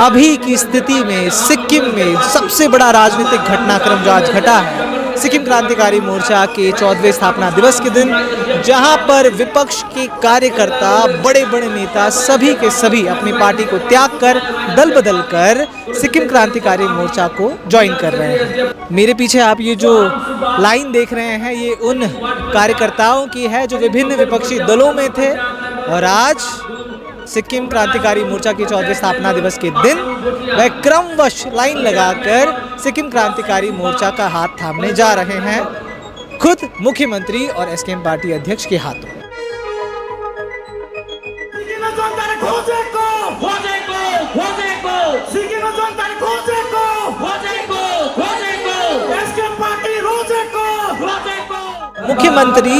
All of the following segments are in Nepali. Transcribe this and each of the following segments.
अभी की स्थिति में सिक्किम में सबसे बड़ा राजनीतिक घटनाक्रम जो आज घटा है सिक्किम क्रांतिकारी मोर्चा के 14वें स्थापना दिवस के दिन, जहां पर विपक्ष के कार्यकर्ता, बड़े बड़े नेता सभी के सभी अपनी पार्टी को त्याग कर दल बदल कर सिक्किम क्रांतिकारी मोर्चा को ज्वाइन कर रहे हैं। मेरे पीछे आप ये जो लाइन देख रहे हैं, ये उन कार्यकर्ताओं की है जो विभिन्न विपक्षी दलों में थे और आज सिक्किम क्रांतिकारी मोर्चा की 14वें स्थापना दिवस के दिन वह क्रमवश लाइन लगाकर सिक्किम क्रांतिकारी मोर्चा का हाथ थामने जा रहे हैं, खुद मुख्यमंत्री और एसकेएम पार्टी अध्यक्ष के हाथों। मुख्यमंत्री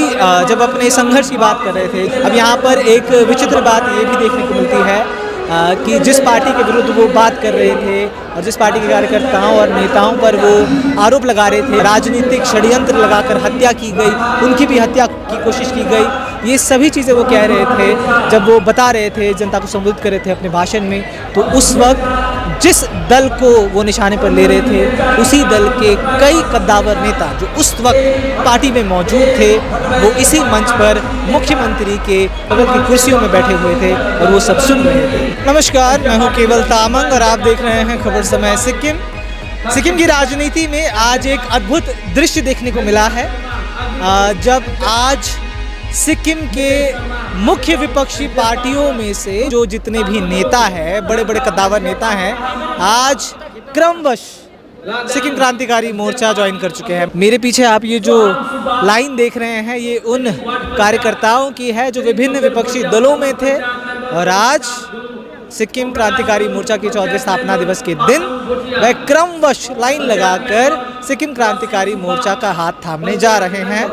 जब अपने संघर्ष की बात कर रहे थे, अब यहाँ पर एक विचित्र बात ये भी देखने को मिलती है कि जिस पार्टी के विरुद्ध वो बात कर रहे थे और जिस पार्टी के कार्यकर्ताओं और नेताओं पर वो आरोप लगा रहे थे, राजनीतिक षड्यंत्र लगाकर हत्या की गई, उनकी भी हत्या की कोशिश की गई, ये सभी चीज़ें वो कह रहे थे जब वो बता रहे थे, जनता को संबोधित कर रहे थे अपने भाषण में। तो उस वक्त जिस दल को वो निशाने पर ले रहे थे, उसी दल के कई कद्दावर नेता जो उस वक्त पार्टी में मौजूद थे, वो इसी मंच पर मुख्यमंत्री के बगल की कुर्सियों में बैठे हुए थे और वो सब सुन रहे थे। नमस्कार, मैं हूं केवल तामंग और आप देख रहे हैं खबर समय सिक्किम। सिक्किम की राजनीति में आज एक अद्भुत दृश्य देखने को मिला है, जब आज सिक्किम के मुख्य विपक्षी पार्टियों में से जो जितने भी नेता हैं, बड़े बड़े कद्दावर नेता हैं, आज क्रमवश सिक्किम क्रांतिकारी मोर्चा ज्वाइन कर चुके हैं। मेरे पीछे आप ये जो लाइन देख रहे हैं, ये उन कार्यकर्ताओं की है जो विभिन्न विपक्षी दलों में थे और आज सिक्किम क्रांतिकारी मोर्चा की 14वें स्थापना दिवस के दिन वह क्रमवश लाइन लगाकर सिक्किम क्रांतिकारी मोर्चा का हाथ थामने जा रहे हैं,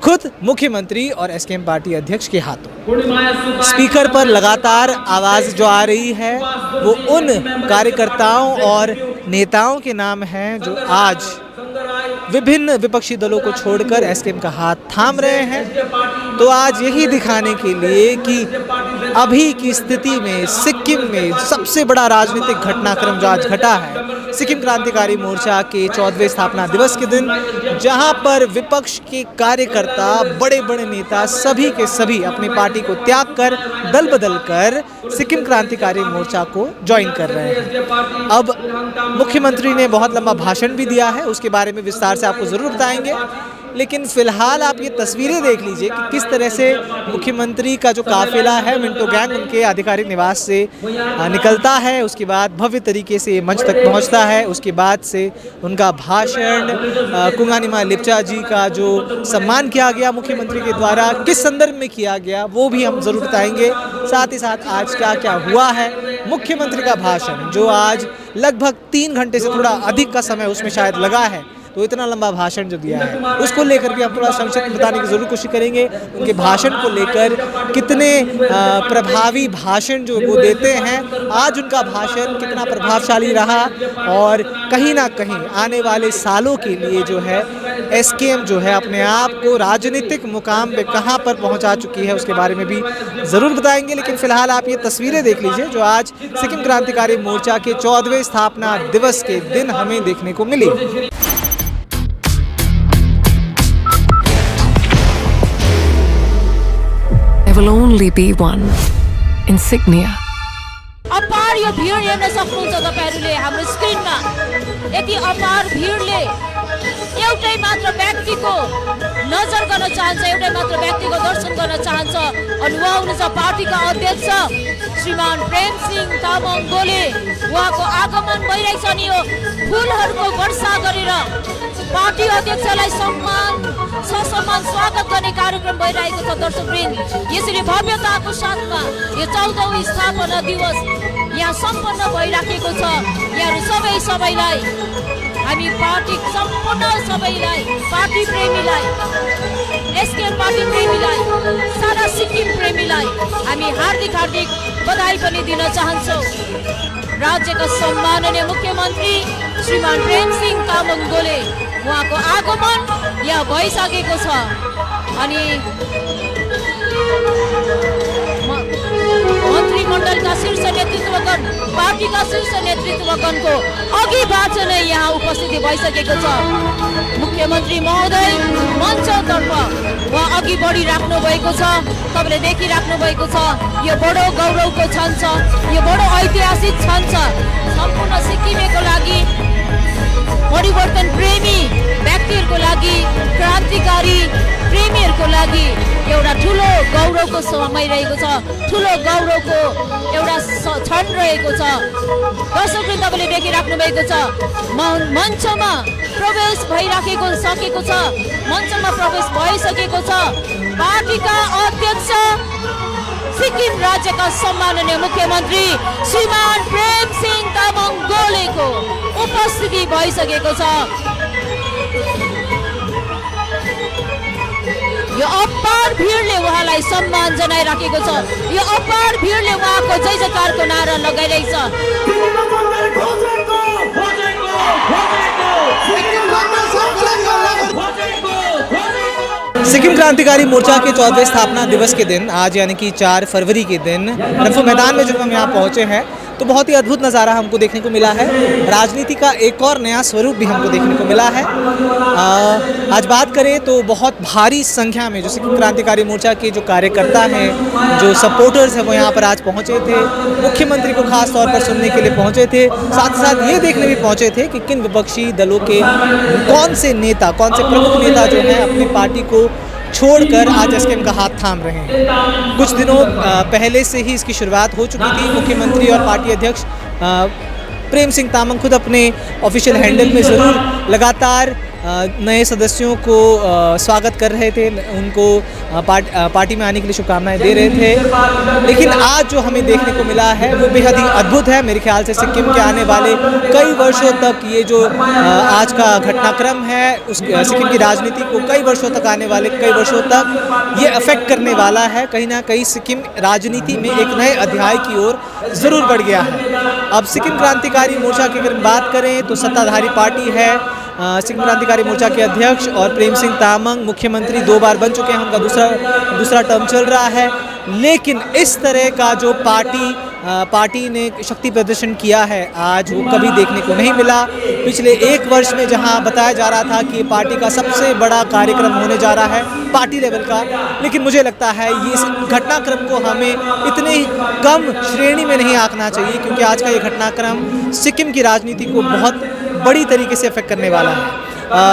खुद मुख्यमंत्री और एसकेएम पार्टी अध्यक्ष के हाथों। स्पीकर पर लगातार आवाज़ जो आ रही है वो उन कार्यकर्ताओं और नेताओं के नाम हैं जो आज विभिन्न विपक्षी दलों को छोड़कर एसकेएम का हाथ थाम रहे हैं। तो आज यही दिखाने के लिए कि अभी की स्थिति में सिक्किम में सबसे बड़ा राजनीतिक घटनाक्रम जो आज घटा है सिक्किम क्रांतिकारी मोर्चा के 14वें स्थापना दिवस के दिन, जहां पर विपक्ष के कार्यकर्ता, बड़े बड़े नेता सभी के सभी अपनी पार्टी को त्याग कर दल बदल कर सिक्किम क्रांतिकारी मोर्चा को ज्वाइन कर रहे हैं। अब मुख्यमंत्री ने बहुत लंबा भाषण भी दिया है, उसके बारे में विस्तार से आपको ज़रूर बताएंगे, लेकिन फिलहाल आप ये तस्वीरें देख लीजिए कि किस तरह से मुख्यमंत्री का जो काफिला है मिंटो गैंग उनके आधिकारिक निवास से निकलता है, उसके बाद भव्य तरीके से मंच तक पहुंचता है, उसके बाद से उनका भाषण, कुंगानिमा लेप्चा जी का जो सम्मान किया गया मुख्यमंत्री के द्वारा, किस संदर्भ में किया गया वो भी हम ज़रूर बताएंगे। साथ ही साथ आज क्या क्या हुआ है, मुख्यमंत्री का भाषण जो आज लगभग 3 घंटे से थोड़ा अधिक का समय उसमें शायद लगा है, तो इतना लंबा भाषण जो दिया है उसको लेकर भी हम थोड़ा संक्षिप्त बताने की ज़रूर कोशिश करेंगे। उनके भाषण को लेकर कितने प्रभावी भाषण जो वो देते हैं, आज उनका भाषण कितना प्रभावशाली रहा और कहीं ना कहीं आने वाले सालों के लिए जो है एसकेएम जो है अपने आप को राजनीतिक मुकाम पे कहाँ पर पहुँचा चुकी है उसके बारे में भी ज़रूर बताएंगे। लेकिन फिलहाल आप ये तस्वीरें देख लीजिए जो आज सिक्किम क्रांतिकारी मोर्चा के 14वें स्थापना दिवस के दिन हमें देखने को मिली। Will only be one insignia. अपार यो भिड हेर्न सक्नुहुन्छ तपाईहरुले हाम्रो स्क्रिनमा। यति अपार भिडले एउटै मात्र व्यक्तिको नजर गर्न चाहन्छ, एउटै मात्र व्यक्तिको दर्शन गर्न चाहन्छ अनि उहाँ हुनुहुन्छ पार्टीका अध्यक्ष श्रीमान प्रेमसिंह तामाङ गोले। उहाँको आगमन भइरहेछ नि यो फूलहरुको वर्षा गरेर पार्टी अध्यक्षलाई ससम्मान स्वागत गर्ने कार्यक्रम भइरहेको छ। दर्शकवृन्द, यसरी भव्यताको साथमा यो 14औं स्थापना दिवस यहाँ सम्पन्न भइराखेको छ। यहाँहरु सबैलाई हामी पार्टी सम्पूर्ण सबैलाई, पार्टी प्रेमीलाई, एसकेएम पार्टी प्रेमीलाई, सारा सिक्किम प्रेमीलाई हामी हार्दिक बधाई पनि दिन चाहन्छौँ। राज्यका सम्माननीय मुख्यमन्त्री श्रीमान प्रेमसिंह तामाङ गोले, उहाँको आगमन यहाँ भइसकेको छ अनि मन्त्री मण्डलका शीर्ष नेतृत्वगण, पार्टीका शीर्ष नेतृत्वगणको अघिबाट नै यहाँ उपस्थिति भइसकेको छ। मुख्यमन्त्री महोदय मञ्चतर्फ उहाँ अघि बढिराख्नु भएको छ। तपाईँले देखिराख्नु भएको छ। यो बडो गौरवको क्षण छ, यो बडो ऐतिहासिक क्षण छ सम्पूर्ण सिक्किमेको लागि, परिवर्तन प्रेमी व्यक्तिहरूको लागि, क्रान्तिकारी प्रेमीहरूको लागि एउटा ठुलो गौरवको समय रहेको छ, ठुलो गौरवको एउटा क्षण रहेको छ। दर्शकले तपाईँले देखिराख्नु भएको छ मञ्चमा प्रवेश सकेको छ, मञ्चमा प्रवेश भइसकेको छ। पार्टीका अध्यक्ष सिक्किम राज्यका सम्माननीय मुख्यमन्त्री श्रीमान प्रेम सिंह तामाङ गोलेको उपस्थिति भइसकेको छ। यो अपार भिडले उहाँलाई सम्मान जनाइराखेको छ। यो अपार भिडले उहाँको जय जयकारको नारा लगाइरहेछ। सिक्किम क्रांतिकारी मोर्चा के 14वें स्थापना दिवस के दिन आज यानी कि 4 फरवरी के दिन रफू मैदान में जब हम यहाँ पहुँचे हैं तो बहुत ही अद्भुत नज़ारा हमको देखने को मिला है। राजनीति का एक और नया स्वरूप भी हमको देखने को मिला है। आज बात करें तो बहुत भारी संख्या में जो सिक्किम क्रांतिकारी मोर्चा के जो कार्यकर्ता हैं, जो सपोर्टर्स हैं, वो यहाँ पर आज पहुँचे थे। मुख्यमंत्री को खास तौर पर सुनने के लिए पहुँचे थे। साथ ही साथ ये देखने भी पहुँचे थे कि किन विपक्षी दलों के कौन से नेता, कौन से प्रमुख नेता जो हैं अपनी पार्टी को छोड़कर आज एसकेएम का हाथ थाम रहे हैं। कुछ दिनों पहले से ही इसकी शुरुआत हो चुकी थी। मुख्यमंत्री और पार्टी अध्यक्ष प्रेम सिंह तामाङ खुद अपने ऑफिशियल हैंडल में ज़रूर लगातार नए सदस्यों को स्वागत कर रहे थे, उनको पार्टी में आने के लिए शुभकामनाएं दे रहे थे। लेकिन आज जो हमें देखने को मिला है वो बेहद ही अद्भुत है। मेरे ख्याल से सिक्किम के आने वाले कई वर्षों तक ये जो आज का घटनाक्रम है उस सिक्किम की राजनीति को कई वर्षों तक, आने वाले कई वर्षों तक ये अफेक्ट करने वाला है। कहीं ना कहीं सिक्किम राजनीति में एक नए अध्याय की ओर ज़रूर बढ़ गया है। अब सिक्किम क्रांतिकारी मोर्चा की अगर बात करें तो सत्ताधारी पार्टी है। सिक्किम क्रांतिकारी मोर्चा के अध्यक्ष और प्रेम सिंह तामाङ मुख्यमंत्री 2 बार बन चुके हैं, उनका दूसरा टर्म चल रहा है। लेकिन इस तरह का जो पार्टी ने शक्ति प्रदर्शन किया है आज वो कभी देखने को नहीं मिला। पिछले 1 वर्ष में जहां बताया जा रहा था कि पार्टी का सबसे बड़ा कार्यक्रम होने जा रहा है पार्टी लेवल का, लेकिन मुझे लगता है ये इस घटनाक्रम को हमें इतने कम श्रेणी में नहीं आंकना चाहिए, क्योंकि आज का ये घटनाक्रम सिक्किम की राजनीति को बहुत बड़ी तरीके से अफेक्ट करने वाला है।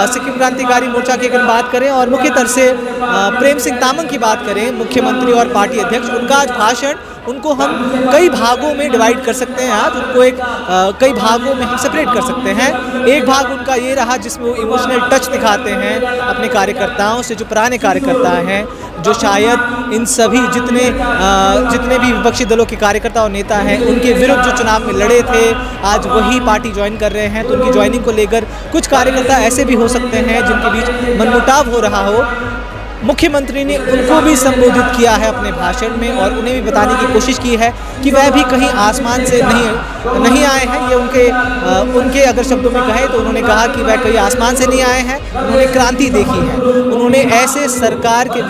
सिक्किम क्रांतिकारी मोर्चा की अगर बात करें और मुख्य तौर से प्रेम सिंह तामाङ की बात करें, मुख्यमंत्री और पार्टी अध्यक्ष, उनका आज भाषण, उनको हम कई भागों में डिवाइड कर सकते हैं। आज उनको कई भागों में हम सेपरेट कर सकते हैं। एक भाग उनका ये रहा जिसमें वो इमोशनल टच दिखाते हैं अपने कार्यकर्ताओं से, जो पुराने कार्यकर्ता हैं, जो शायद इन सभी जितने भी विपक्षी दलों के कार्यकर्ता और नेता हैं उनके विरुद्ध जो चुनाव में लड़े थे आज वही पार्टी ज्वाइन कर रहे हैं। तो उनकी ज्वाइनिंग को लेकर कुछ कार्यकर्ता ऐसे भी हो सकते हैं जिनके बीच मनमुटाव हो रहा हो। मुख्यमंत्री ने उनको भी संबोधित किया है अपने भाषण में और उन्हें भी बताने की कोशिश की है कि वह भी कहीं आसमान से नहीं आए हैं। ये उनके अगर शब्दों में कहें तो उन्होंने कहा कि वह कहीं आसमान से नहीं आए हैं, उन्होंने क्रांति देखी है। उन्होंने ऐसे सरकार के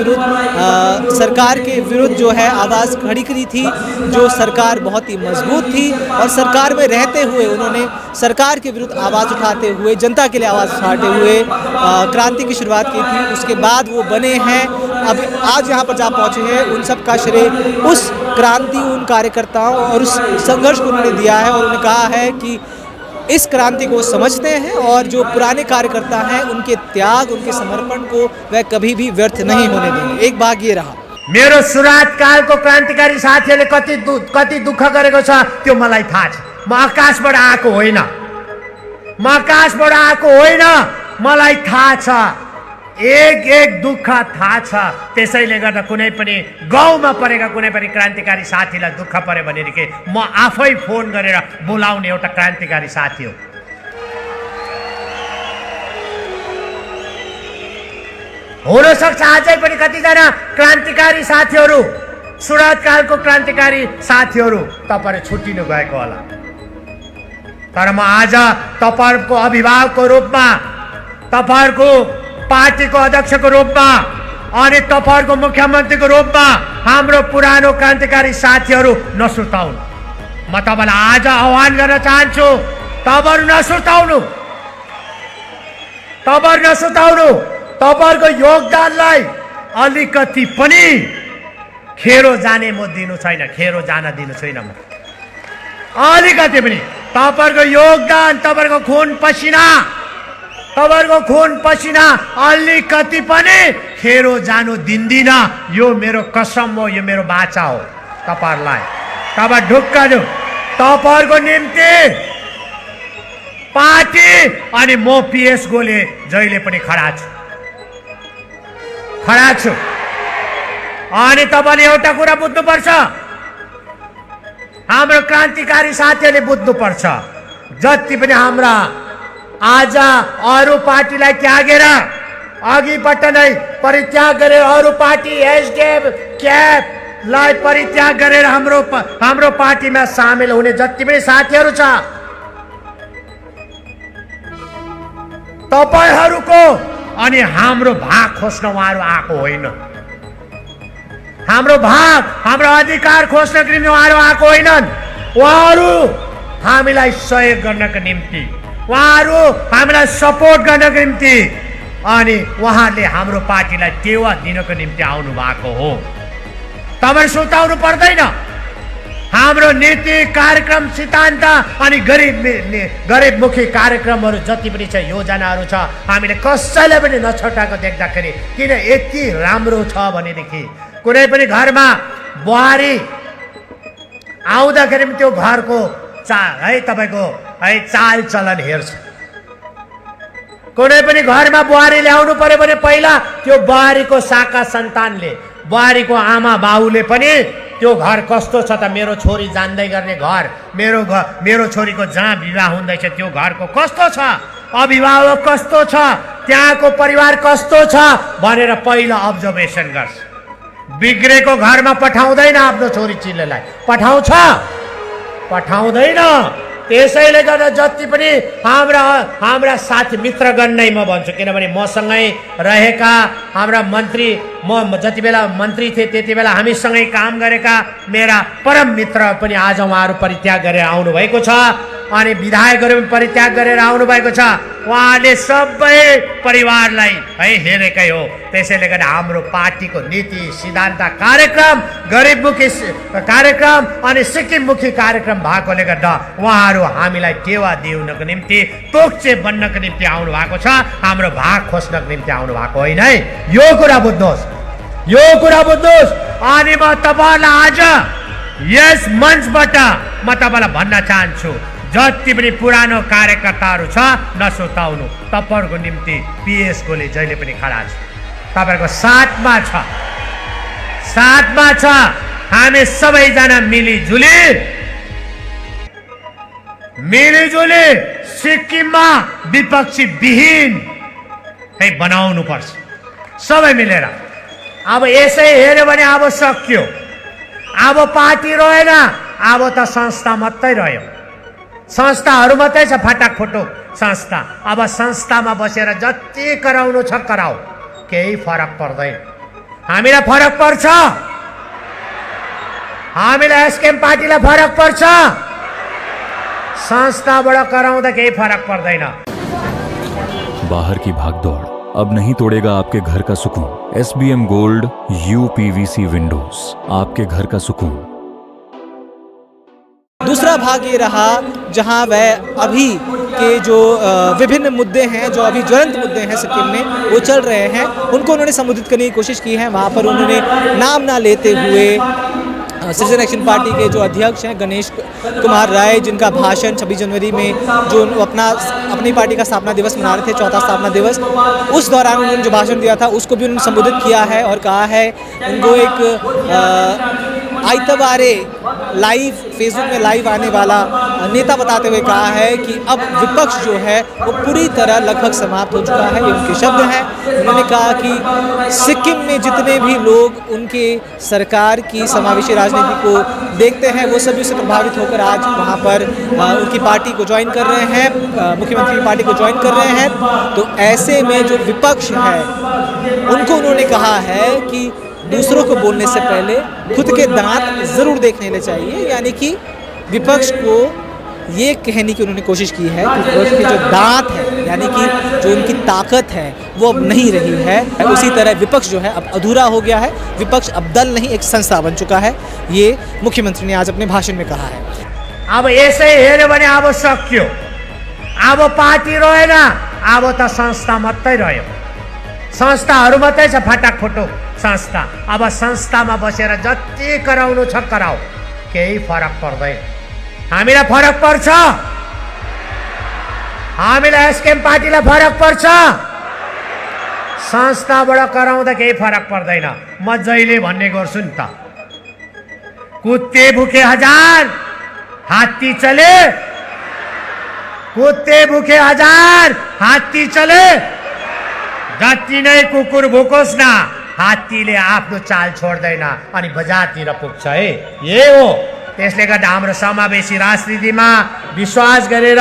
विरुद्ध जो है आवाज़ खड़ी करी थी, जो सरकार बहुत ही मजबूत थी, और सरकार में रहते हुए उन्होंने सरकार के विरुद्ध आवाज़ उठाते हुए, जनता के लिए आवाज़ उठाते हुए क्रांति की शुरुआत की थी। उसके बाद वो बने हैं, अब आज यहाँ पर जा पहुँचे हैं। उन सब का श्रेय उस क्रांति, उन कार्यकर्ताओं और उस संघर्ष को उन्होंने दिया है, और उन्होंने कहा है कि इस क्रांति को समझते हैं और जो पुराने कार्यकर्ता हैं उनके त्याग, उनके समर्पण को वह कभी भी व्यर्थ नहीं होने देंगे। एक भाग ये रहा। मेरो सुरुवात कालको क्रान्तिकारी साथीहरूले कति दुःख गरेको छ त्यो मलाई थाहा छ। म आकाशबाट आएको होइन, मलाई थाहा छ, एक दुःख थाहा छ। त्यसैले गर्दा कुनै पनि गाउँमा परेका कुनै पनि क्रान्तिकारी साथीलाई दुःख पर्यो भनेदेखि म आफै फोन गरेर बोलाउने एउटा क्रान्तिकारी साथी हो। हुन सक्छ अझै पनि कतिजना क्रान्तिकारी साथीहरू, सुरुवातकालको क्रान्तिकारी साथीहरू तपाईहरु छुट्टिनु गएको होला, तर म आज तपाईहरुको अभिभावकको रूपमा, तपाईहरुको पार्टीको अध्यक्षको रूपमा अनि तपाईहरुको मुख्यमन्त्रीको रूपमा हाम्रो पुरानो क्रान्तिकारी साथीहरू नसुर्ताउनु। म तपाईँलाई आज आह्वान गर्न चाहन्छु, तपाईँहरू नसुर्ताउनु, तपाईँहरूको योगदानलाई अलिकति पनि खेरो जाने म दिनु छैन, खेरो जान दिनु छैन म अलिकति पनि। तपाईँहरूको योगदान, तपाईँहरूको खुन पसिना अलिकति पनि खेरो जानु दिन्दिन। यो मेरो कसम हो, यो मेरो बाचा हो तपाईँहरूलाई। तपाईँ ढुक्क जाऊ, तपाईँहरूको निम्ति पार्टी अनि म PS गोले जहिले पनि खडा छु। अनि तपाईँले एउटा कुरा बुझ्नुपर्छ, हाम्रो क्रान्तिकारी साथीहरूले बुझ्नुपर्छ, जति पनि हाम्रा आज अरू पार्टीलाई त्यागेर अघिबाट नै परित्याग गरेर अरू पार्टी एसडिएफ क्यापलाई परित्याग गरेर हाम्रो पार्टीमा सामेल हुने जति पनि साथीहरू छ, तपाईहरूको अनि हाम्रो भाग खोज्न उहाँहरू आएको होइन। हाम्रो भाग, हाम्रो अधिकार खोज्नको निम्ति उहाँहरू आएको होइनन्। उहाँहरू हामीलाई सहयोग गर्नको निम्ति, उहाँहरू हामीलाई सपोर्ट गर्नको निम्ति अनि उहाँहरूले हाम्रो पार्टीलाई टेवा दिनको निम्ति आउनु भएको हो। तपाईँ सुर्ताउनु पर्दैन। हाम्रो नीति, कार्यक्रम, सिद्धान्त अनि गरिबमुखी कार्यक्रमहरू जति पनि छ, योजनाहरू छ, हामीले कसैले पनि नछटाएको देख्दाखेरि, किन यति राम्रो छ भनेदेखि कुनै पनि घरमा बुहारी आउँदाखेरि त्यो घरको तपाईँको चाल चलन हेर्छ। कुनै पनि घरमा बुहारी ल्याउनु पर्यो भने पहिला त्यो बुहारीको साका सन्तानले, बुहारीको आमा बाउले पनि त्यो घर कस्तो छ त, मेरो छोरी जान्दै गर्ने घर, मेरो छोरीको जहाँ विवाह हुँदैछ त्यो घरको कस्तो छ, अभिभावक कस्तो छ, त्यहाँको परिवार कस्तो छ भनेर पहिला अब्जर्भेसन गर्छ। बिग्रेको घरमा पठाउँदैन आफ्नो छोरी चिल्लेलाई, पठाउँदैन। त्यसैले गर्दा जति पनि हाम्रा साथी मित्रगण नै म भन्छु, किनभने मसँगै रहेका हाम्रा मन्त्री, म जति बेला मन्त्री थिएँ त्यति बेला हामीसँगै काम गरेका मेरा परम मित्र पनि आज उहाँहरू परित्याग गरेर आउनुभएको छ अनि विधायकहरू पनि परित्याग गरेर आउनुभएको छ। उहाँले सबै परिवारलाई हेरेकै हो। त्यसैले गर्दा हाम्रो पार्टीको नीति, सिद्धान्त, कार्यक्रम, गरिबमुखी कार्यक्रम अनि सिक्किममुखी कार्यक्रम भएकोले गर्दा उहाँहरू हामीलाई टेवा दिउनको निम्ति, तोक्चे बन्नको निम्ति आउनु भएको छ, हाम्रो भाग खोज्नको निम्ति आउनु भएको होइन है। यो कुरा बुझ्नुहोस्। अनि म तपाईँहरूलाई आज यस मञ्चबाट म तपाईँलाई भन्न चाहन्छु, जति पनि पुरानो कार्यकर्ताहरू छ नसुर्ताउनु, तपाईँहरूको निम्ति PS गोले जहिले पनि खडा छ, तपाईँहरूको साथमा छ। हामी सबैजना मिलिजुली सिक्किममा विपक्षी विहीन बनाउनु पर्छ, सबै मिलेर। अब यसै हेऱ्यो भने अब सक्यो, अब पार्टी रहेन, अब त संस्था मात्रै रह्यो, संस्थाहरू मात्रै छ, फटाकफुटुक संस्था। अब संस्थामा बसेर जति कराउनु छ कराऊ, केही फरक पर्दैन। हामीलाई फरक पर्छ, हामीलाई एसकेएम पार्टीलाई फरक पर्छ, संस्थाबाट कराउँदा केही फरक पर्दैन। बाहर की भागदौड़ अब नहीं तोड़ेगा आपके घर का सुकून। SBM गोल्ड UPVC विंडोज, आपके घर का सुकून। दूसरा भाग ये रहा जहां वह अभी के जो विभिन्न मुद्दे हैं, जो अभी ज्वलंत मुद्दे हैं सिक्किम में, वो चल रहे हैं, उनको उन्होंने संबोधित करने की कोशिश की है। वहाँ पर उन्होंने नाम ना लेते हुए सिटीजन एक्शन पार्टी के जो अध्यक्ष हैं गणेश कुमार राय, जिनका भाषण 26 जनवरी में जो अपनी पार्टी का स्थापना दिवस मना रहे थे, चौथा स्थापना दिवस, उस दौरान उन्होंने जो भाषण दिया था उसको भी उन्होंने संबोधित किया है और कहा है, उनको एक आइतवारे लाइव फेसबुक में लाइव आने वाला नेता बताते हुए कहा है कि अब विपक्ष जो है वो पूरी तरह लगभग समाप्त हो चुका है। ये उनके शब्द हैं। उन्होंने कहा कि सिक्किम में जितने भी लोग उनके सरकार की समावेशी राजनीति को देखते हैं वो सभी उससे प्रभावित होकर आज वहाँ पर उनकी पार्टी को ज्वाइन कर रहे हैं, मुख्यमंत्री की पार्टी को ज्वाइन कर रहे हैं। तो ऐसे में जो विपक्ष है उनको उन्होंने कहा है कि दूसरों को बोलने से पहले खुद के दांत ज़रूर देख लेने चाहिए। यानी कि विपक्ष को ये कहने की उन्होंने कोशिश की है कि विपक्ष के जो दांत है, यानी कि जो उनकी ताकत है वो अब नहीं रही है। उसी तरह विपक्ष जो है अब अधूरा हो गया है। विपक्ष अब दल नहीं, एक संस्था बन चुका है। ये मुख्यमंत्री ने आज अपने भाषण में कहा है। अब यसै हेऱ्यो भने अब सक्यो, अब पार्टी रहेन, अब त संस्था मात्रै रह्यो। संस्थाहरू मात्रै छ, फटाक फुटुक संस्था। अब संस्थामा बसेर जति कराउनु छ कराऊ, केही फरक पर्दैन। हामीलाई फरक पर्छ, हामीलाई एसकेएम पार्टीलाई फरक पर्छ। संस्थाबाट कराउँदा केही फरक पर्दैन। म जहिले भन्ने गर्छु नि त, कुत्ते भुके हजार, हात्ती चले। कुत्ते भुके हजार, हात्ती चले। जति नै कुकुर भुकोस् न, हात्तीले आफ्नो चाल छोड्दैन अनि बजारतिर पुग्छ है। यही हो। त्यसले गर्दा हाम्रो समावेशी राजनीतिमा विश्वास गरेर,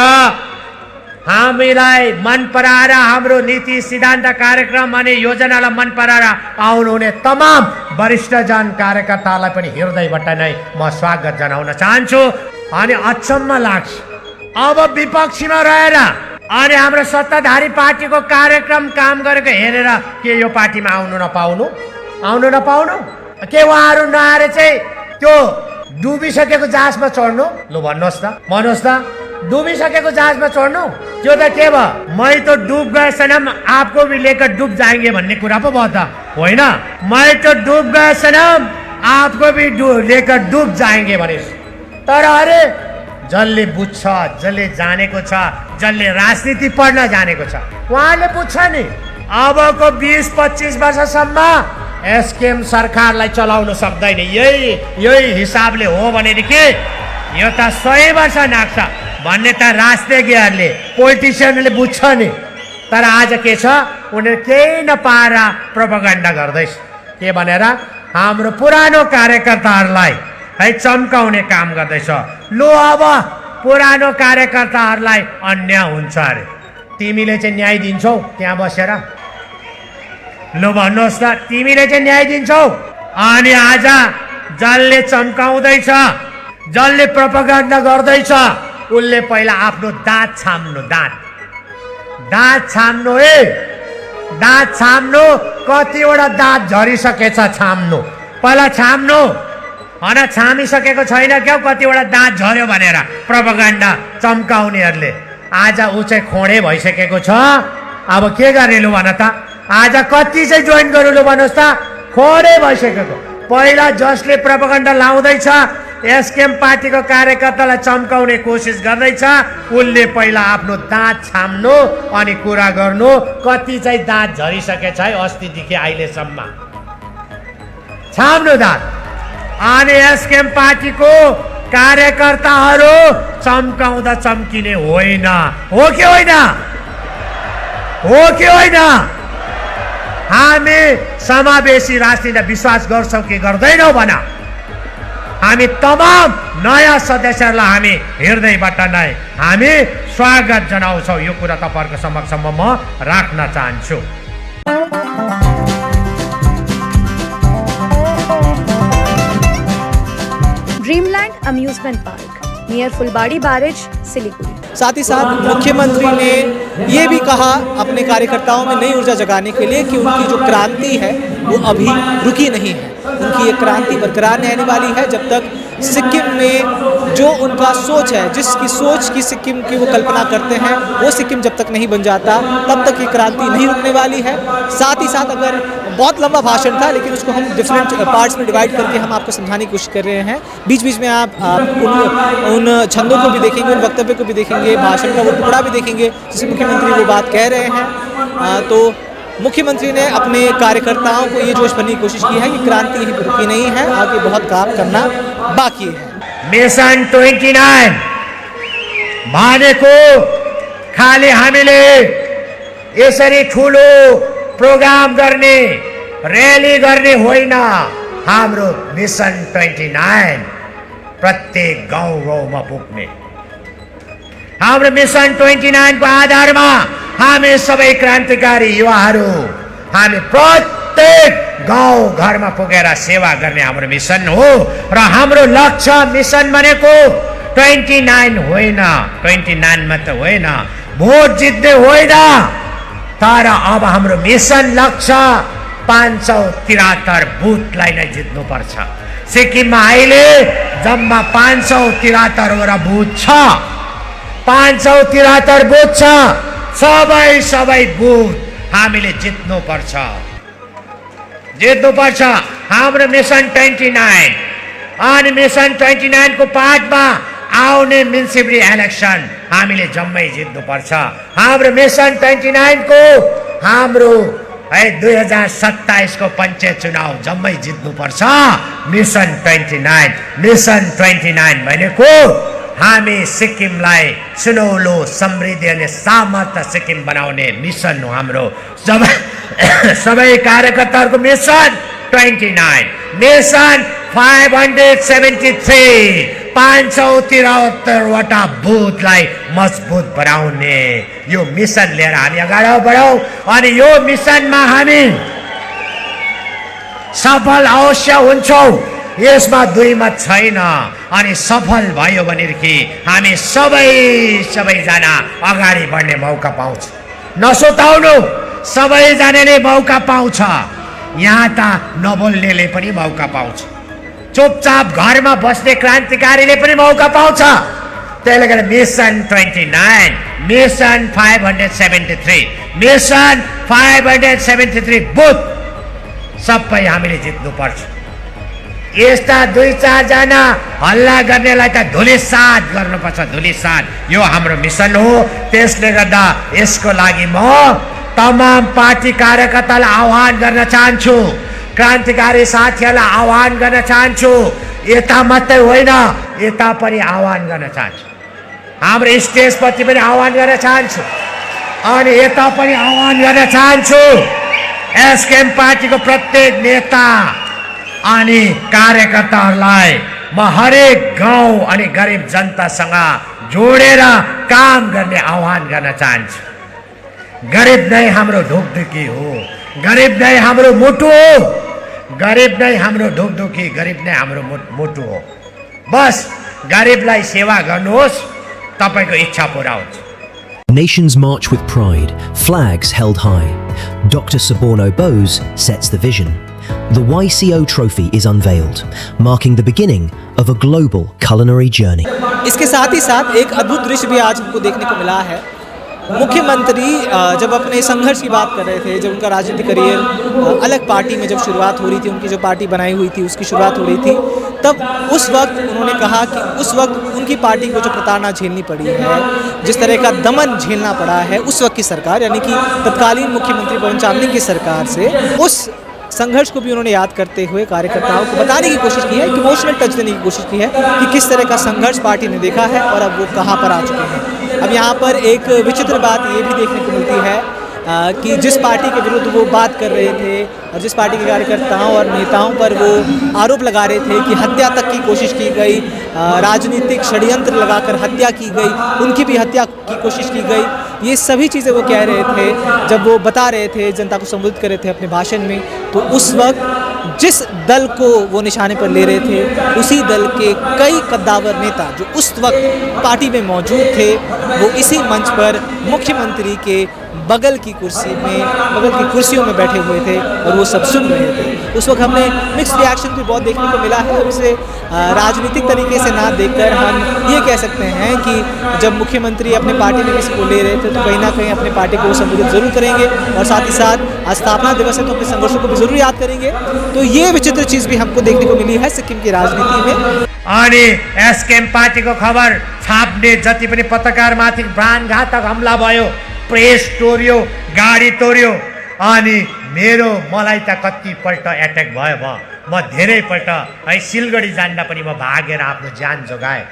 हामीलाई मन पराएर, हाम्रो नीति सिद्धान्त कार्यक्रम अनि योजनालाई मन पराएर आउनुहुने तमाम वरिष्ठजन कार्यकर्तालाई पनि हृदयबाट नै म स्वागत जनाउन चाहन्छु। अनि अचम्म लाग्छ, अब विपक्षीमा रहेर अनि हाम्रो सत्ताधारी पार्टीको कार्यक्रम काम गरेको हेरेर के यो पार्टीमा आउनु नपाउनु के उहाँहरू नआएर चाहिँ त्यो डुबिसकेको जहाजमा चढ्नु? लु भन्नुहोस् त, डुबिसकेको जहाजमा चढ्नु? त्यो त के भयो? मै तो डुब गए सनम, आपको भी लेकर डुब जाएंगे भन्ने कुरा पो भयो त होइन? मै तो डुब गए सनम, आपको भी लेकर डुब जाएंगे भने। तर अरे जसले बुझ्छ, जसले जानेको छ, जसले राजनीति पढ्न जानेको छ, उहाँले बुझ्छ नि अबको 20-25 वर्षसम्म एसकेएम सरकारलाई चलाउन सक्दैन। यही हिसाबले हो भनेदेखि यो त 100 वर्ष नाग्छ भन्ने त राजनीतिज्ञहरूले, पोलिटिसियनले बुझ्छ नि। तर आज के छ, उनीहरू केही नपाएर प्रोपागेन्डा गर्दैछ। के भनेर? हाम्रो पुरानो कार्यकर्ताहरूलाई है चम्काउने काम गर्दैछ। लो अब पुरानो कार्यकर्ताहरूलाई अन्याय हुन्छ अरे, तिमीले चाहिँ न्याय दिन्छौ त्यहाँ बसेर? लो भन्नुहोस् त, तिमीले चाहिँ न्याय दिन्छौ? अनि आज जसले चम्काउँदैछ, जसले प्रोपागेन्डा गर्दैछ, उसले पहिला आफ्नो दाँत छाम्नु। दाँत छाम्नु है, दाँत छाम्नु। कतिवटा दाँत झरिसकेछ, छाम्नु पहिला, छाम्नु। अनि छामिसकेको छैन क्या कतिवटा दाँत झर्यो भनेर प्रोपागेन्डा चम्काउनेहरूले। आज ऊ चाहिँ खोडे भइसकेको छ। अब के गर्ने लु भन त? आज कति चाहिँ जोइन गर्नु लु भन्नुहोस् त? खोडे भइसकेको। पहिला जसले प्रोपागेन्डा लाउँदैछ, एसकेएम पार्टीको कार्यकर्तालाई चम्काउने कोसिस गर्दैछ, उसले पहिला आफ्नो दाँत छाम्नु अनि कुरा गर्नु। कति चाहिँ दाँत झरिसकेछ है अस्तिदेखि अहिलेसम्म, छाम्नु दाँत। अनि एसकेएम पार्टीको कार्यकर्ताहरू चम्काउँदा चम्किने होइन, हो कि होइन? हामी समावेशी राजनीतिमा विश्वास गर्छौँ कि गर्दैनौँ भन। हामी तमाम नयाँ सदस्यहरूलाई हामी हृदयबाट नै हामी स्वागत जनाउँछौँ। यो कुरा तपाईँहरूको समक्षमा म राख्न चाहन्छु। ड्रीमलैंड अम्यूजमेंट पार्क नियर फुलबाड़ी बैरेज, सिलीगुड़ी। साथ ही साथ मुख्यमंत्री ने ये भी कहा अपने कार्यकर्ताओं में नई ऊर्जा जगाने के लिए कि उनकी जो क्रांति है वो अभी रुकी नहीं है। उनकी ये क्रांति बरकरार रहने वाली है जब तक सिक्किम में जो उनका सोच है, जिसकी सोच की सिक्किम की वो कल्पना करते हैं, वो सिक्किम जब तक नहीं बन जाता तब तक ये क्रांति नहीं रुकने वाली है। साथ ही साथ अगर बहुत लंबा भाषण था लेकिन उसको हम डिफरेंट पार्ट्स में डिवाइड करके हम आपको समझाने की कोशिश कर रहे हैं। बीच बीच में आप उन छंदों को भी देखेंगे, उन वक्तव्य को भी देखेंगे, भाषण का वो टुकड़ा भी देखेंगे जिससे मुख्यमंत्री वो बात कह रहे हैं। तो मुख्यमंत्री ने अपने कार्यकर्ताओं को ये जोश भरने की कोशिश की है कि क्रांति यहीं पर रुकी नहीं है, आगे बहुत काम करना बाकी है। मिशन 29 भनेको खाली हामीले यसरी ठुलो प्रोग्राम गर्ने, र्याली गर्ने होइन। हाम्रो मिशन 29 प्रत्येक गाउँमा पुग्ने। हाम्रो मिशन 29 को आधारमा हामी सबै क्रान्तिकारी युवाहरू हामी प्रत्येक गाउँ घरमा पुगेर सेवा गर्ने हाम्रो मिसन हो र हाम्रो लक्ष्य मिसन भनेको 29 होइन, 29 मात्र होइन, भोट जित्ने होइन, तर अब हाम्रो मिसन लक्ष्य 573 बुथलाई नै जित्नुपर्छ। सिक्किममा अहिले जम्मा 573 वटा बुथ छ, 573 बुथ छ, सबै बुथ हामीले जित्नुपर्छ। हाम्रो मिसन 29 अनि मिसन 29 को पार्टमा आउने म्युनिसिपल इलेक्सन हामीले जम्मै जित्नुपर्छ। हाम्रो मिसन 29 को हाम्रो 2027 को पञ्चायत चुनाव जम्मै जित्नुपर्छ। मिसन 29 भनेको हामी सिक्किमलाई सुनौलो समृद्धि अनि सामर्थ्य सिक्किम बनाउने मिसन हो। हाम्रो सबै कार्यकर्ताहरूको मिसन 29, मिसन 573 वटा बुथलाई मजबुत बनाउने यो मिसन लिएर हामी अगाडि बढौँ अनि यो मिसनमा हामी सफल अवश्य हुन्छौँ, यसमा दुई मत छैन। अनि सफल भयो भनेदेखि हामी सबैजना अगाडि बढ्ने मौका पाउँछ। नसुताउनु, सबैजनाले मौका पाउँछ। यहाँ त नबोल्नेले पनि मौका पाउँछ, चुपचाप घरमा बस्ने क्रान्तिकारीले पनि मौका पाउँछ। त्यसले गर्दा मिसन 29, मिसन 573 बुथ सबै हामीले जित्नुपर्छ। यस्ता 2-4 जना हल्ला गर्नेलाई त धुलिसात गर्नुपर्छ, धुलिसात। यो हाम्रो मिसन हो। त्यसले गर्दा यसको लागि म तमाम पार्टी कार्यकर्तालाई आह्वान गर्न चाहन्छु, क्रान्तिकारी साथीहरूलाई आह्वान गर्न चाहन्छु। यता मात्रै होइन, यता पनि आह्वान गर्न चाहन्छु, हाम्रो स्टेजपट्टि पनि आह्वान गर्न चाहन्छु अनि यता पनि आह्वान गर्न चाहन्छु। एसकेएम पार्टीको प्रत्येक नेता अनि कार्यकर्ताहरूलाई म हरेक गाउँ अनि गरिब जनतासँग जोडेर काम गर्ने आह्वान गर्न चाहन्छु। गरिब नै हाम्रो ढोकढुकी हो, गरिब नै हाम्रो मुटु हो, गरिब नै हाम्रो ढोकढुकी, गरिब नै हाम्रो मुटु हो। बस गरिबलाई सेवा गर्नुहोस्, तपाईको इच्छा पूरा हुन्छ। Nations march with pride, flags held high. Dr. Suborno Bose sets the vision. The YCO trophy is unveiled, marking the beginning of a global culinary journey. इसके साथ ही साथ एक अद्भुत दृश्य भी आज हमको देखने को मिला है। मुख्यमंत्री जब अपने संघर्ष की बात कर रहे थे, जब उनका राजनीतिक करियर अलग पार्टी में जब शुरुआत हो रही थी, उनकी जो पार्टी बनाई हुई थी उसकी शुरुआत हो रही थी, तब उस वक्त उन्होंने कहा कि उस वक्त उनकी पार्टी को जो प्रताड़ना झेलनी पड़ी है, जिस तरह का दमन झेलना पड़ा है उस वक्त की सरकार यानी कि तत्कालीन मुख्यमंत्री पवन चामलिंग की सरकार से, उस संघर्ष को भी उन्होंने याद करते हुए कार्यकर्ताओं को बताने की कोशिश की है, इमोशनल टच देने की कोशिश की है कि किस तरह का संघर्ष पार्टी ने देखा है और अब वो कहाँ पर आ चुके हैं। अब यहाँ पर एक विचित्र बात ये भी देखने को मिलती है कि जिस पार्टी के विरुद्ध वो बात कर रहे थे और जिस पार्टी के कार्यकर्ताओं और नेताओं पर वो आरोप लगा रहे थे कि हत्या तक की कोशिश की गई, राजनीतिक षड्यंत्र लगाकर हत्या की गई, उनकी भी हत्या की कोशिश की गई, ये सभी चीज़ें वो कह रहे थे जब वो बता रहे थे, जनता को संबोधित कर रहे थे अपने भाषण में। तो उस वक्त जिस दल को वो निशाने पर ले रहे थे, उसी दल के कई कद्दावर नेता जो उस वक्त पार्टी में मौजूद थे, वो इसी मंच पर मुख्यमंत्री के बगल की कुर्सियों में बैठे हुए थे और वो सब सुन रहे थे। उस वक्त हमने मिक्स रिएक्शन भी बहुत देखने को मिला है। इसे राजनीतिक तरीके से ना देखकर हम ये कह सकते हैं कि जब मुख्यमंत्री अपने पार्टी में किसी को ले रहे थे तो कहीं ना कहीं अपने पार्टी को संबोधित जरूर करेंगे और साथ ही साथ आज स्थापना दिवस है तो अपने संघर्षों को भी जरूर याद करेंगे। तो ये विचित्र चीज़ भी हमको देखने को मिली है सिक्किम की राजनीति में। अनि एसकेएम पार्टीको खबर छाप्ने जति पनि पत्रकारमाथि प्राणघातक हमला भयो, प्रेस तोड्यो, गाडी तोड्यो अनि मलाई त कतिपल्ट एट्याक भयो। म धेरैपल्ट है सिलगढी जाँदा पनि म भागेर आफ्नो ज्यान जोगाएँ।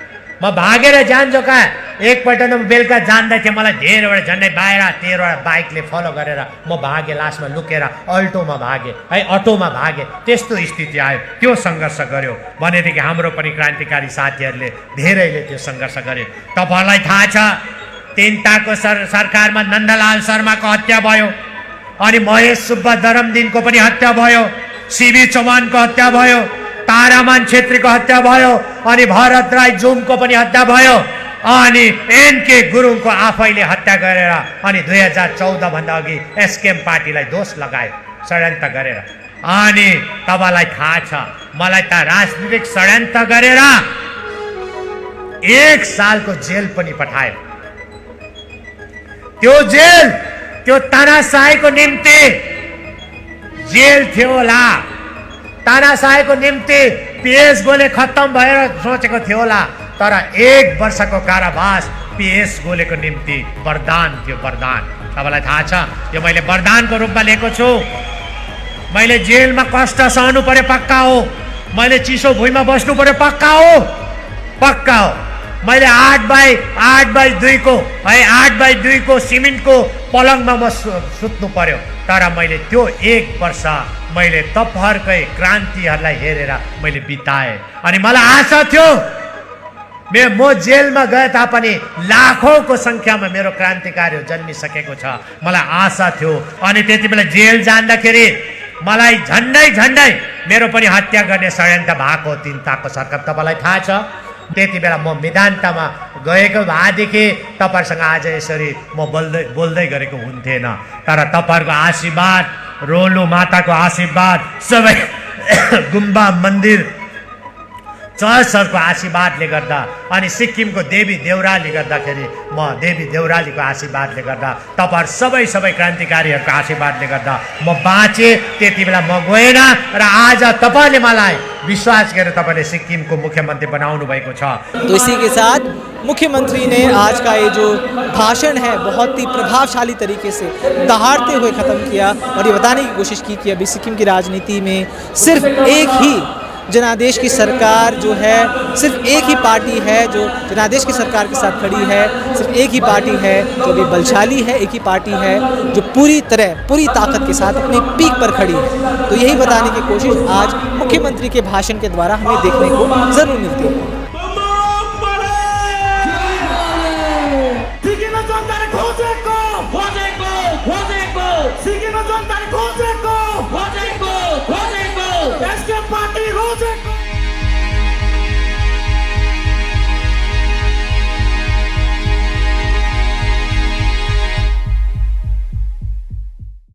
एकपल्ट त म बेलुका जाँदै थिएँ, मलाई धेरैवटा झन्डै 12-13वटा बाइकले फलो गरेर म भागेँ, लास्टमा लुकेर अल्टोमा भागेँ है, अटोमा भागेँ। त्यस्तो स्थिति आयो। त्यो सङ्घर्ष गर्यो भनेदेखि हाम्रो पनि क्रान्तिकारी साथीहरूले धेरैले त्यो सङ्घर्ष गर्यो। तपाईँहरूलाई थाहा छ तिनताको सरकारमा नन्दलाल शर्माको हत्या भयो अनि महेश सुब्बा दरमदिनको पनि हत्या भयो। सिबी चौहानको हत्या भयो, तारामान छेत्रीको हत्या भयो, अनि भरत राई जुमको पनि हत्या भयो, अनि एनके गुरुङको आफैले हत्या गरेर अनि 2014 भन्दा अघि एसकेएम पार्टीलाई दोष लगायो षड्यन्त्र गरेर। अनि तपाईलाई थाहा छ मलाई त राजनीतिक षड्यन्त्र गरेर 1 सालको जेल पनि पठायो। त्यो जेल त्यो तानाशाहीको निम्ति जेल थियो होला, तानाशाहीको निम्ति पीएस गोले खत्तम भएर सोचेको थियो होला, तर 1 वर्षको कारावास पीएस गोलेको निम्ति वरदान थियो, वरदान। तपाईलाई थाहा छ यो मैले वरदानको रूपमा लिएको छु। मैले जेलमा कष्ट सहनु पर्यो पक्का हो, मैले चिसो भुइँमा बस्नु पर्यो पक्का हो, पक्का हो। मैले 8x2 को है 8x2 को सिमेन्टको पलङमा म सुत्नु पर्यो, तर मैले त्यो 1 वर्ष मैले तपाईहरुकै क्रान्तिहरूलाई हेरेर मैले बिताए। अनि मलाई आशा थियो म जेलमा गए तापनि लाखौंको संख्यामा मेरो क्रान्तिकारीहरू जन्मिसकेको छ, मलाई आशा थियो। अनि त्यति बेला जेल जाँदाखेरि मलाई झन्डै मेरो पनि हत्या गर्ने षड्यन्त्र भएको 3 ताकको सरकार तपाईलाई थाहा छ। त्यति बेला म मेदान्तमा गएको भएदेखि तपाईहरुसँग आज यसरी म बोल्दै गरेको हुन्थेन, तर तपाईहरुको आशीर्वाद, रोलु माताको आशीर्वाद, सबै गुम्बा मन्दिर चर्चहरुको आशीर्वादले गर्दा अनि सिक्किमको देवी देउराली गर्दाखेरि म देवी देउरालीको आशीर्वादले गर्दा तपाईहरु सबै क्रान्तिकारीहरुको आशीर्वादले गर्दा म बाँचे। त्यति बेला म गएन र आज तपाईले मलाई विश्वास गरेर तपाईले सिक्किमको मुख्यमन्त्री बनाउनु भएको छ। तो इसी के साथ मुख्यमंत्री ने आज का ये जो भाषण है बहुत ही प्रभावशाली तरीके से दहाड़ते हुए ख़त्म किया और ये बताने की कोशिश की कि अभी सिक्किम की राजनीति में सिर्फ एक ही जनादेश की सरकार जो है, सिर्फ एक ही पार्टी है जो जनादेश की सरकार के साथ खड़ी है, सिर्फ एक ही पार्टी है जो अभी बलशाली है, एक ही पार्टी है जो पूरी ताकत के साथ अपने पीक पर खड़ी है। तो यही बताने की कोशिश आज मुख्यमंत्री के भाषण के द्वारा हमें देखने को ज़रूर मिलती है।